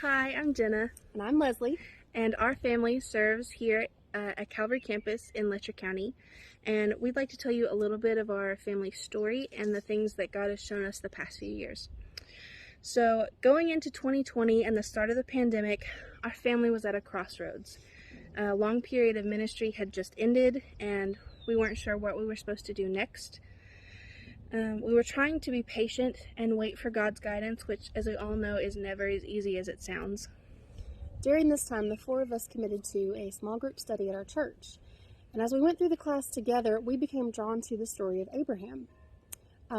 Hi, I'm Jenna, And I'm Leslie. and our family serves here at Calvary campus in Letcher County. And we'd like to tell you a little bit of our family story and the things that God has shown us the past few years. So, going into 2020 and the start of the pandemic, our family was at a crossroads. A long period of ministry had just ended, and we weren't sure what we were supposed to do next. We were trying to be patient and wait for God's guidance, which, as we all know, is never as easy as it sounds. During this time, the four of us committed to a small group study at our church. And as we went through the class together, we became drawn to the story of Abraham.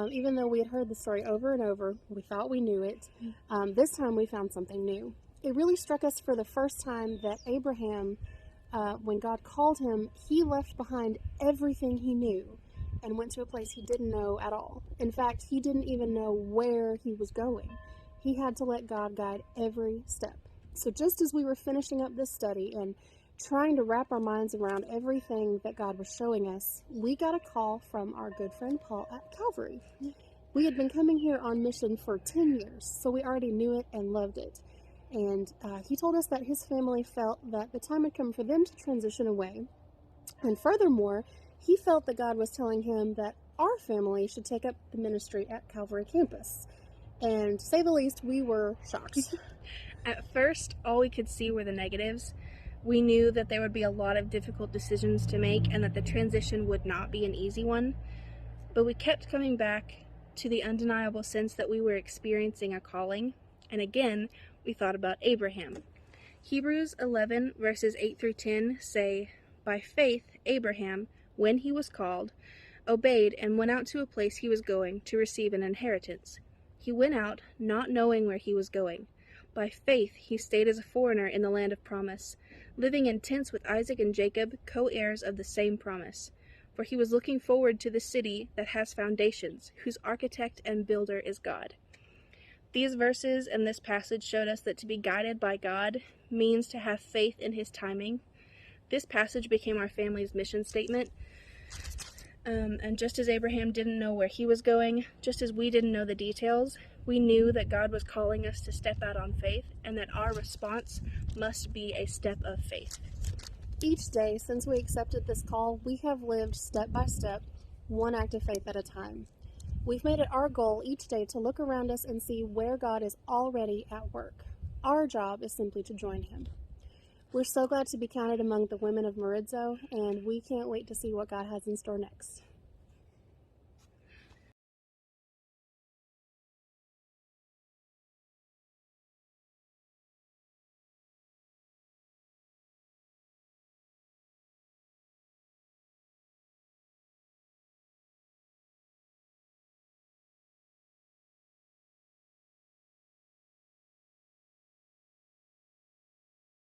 Even though we had heard the story over and over, we thought we knew it, this time we found something new. It really struck us for the first time that Abraham, when God called him, he left behind everything he knew and went to a place he didn't know at all. In fact, he didn't even know where he was going. He had to let God guide every step. So just as we were finishing up this study and trying to wrap our minds around everything that God was showing us, we got a call from our good friend Paul at Calvary. We had been coming here on mission for 10 years, so we already knew it and loved it. And he told us that his family felt that the time had come for them to transition away. And furthermore, he felt that God was telling him that our family should take up the ministry at Calvary campus. And to say the least, we were shocked. At first, all we could see were the negatives. We knew that there would be a lot of difficult decisions to make and that the transition would not be an easy one. But we kept coming back to the undeniable sense that we were experiencing a calling. And again, we thought about Abraham. Hebrews 11 verses 8 through 10 say, "By faith, Abraham, when he was called, obeyed and went out to a place he was going to receive an inheritance. He went out not knowing where he was going. By faith, he stayed as a foreigner in the land of promise, living in tents with Isaac and Jacob, co-heirs of the same promise. For he was looking forward to the city that has foundations, whose architect and builder is God." These verses and this passage showed us that to be guided by God means to have faith in his timing. This passage became our family's mission statement. And just as Abraham didn't know where he was going, just as we didn't know the details, we knew that God was calling us to step out on faith and that our response must be a step of faith. Each day since we accepted this call, we have lived step by step, one act of faith at a time. We've made it our goal each day to look around us and see where God is already at work. Our job is simply to join him. We're so glad to be counted among the women of Meridzo, and we can't wait to see what God has in store next.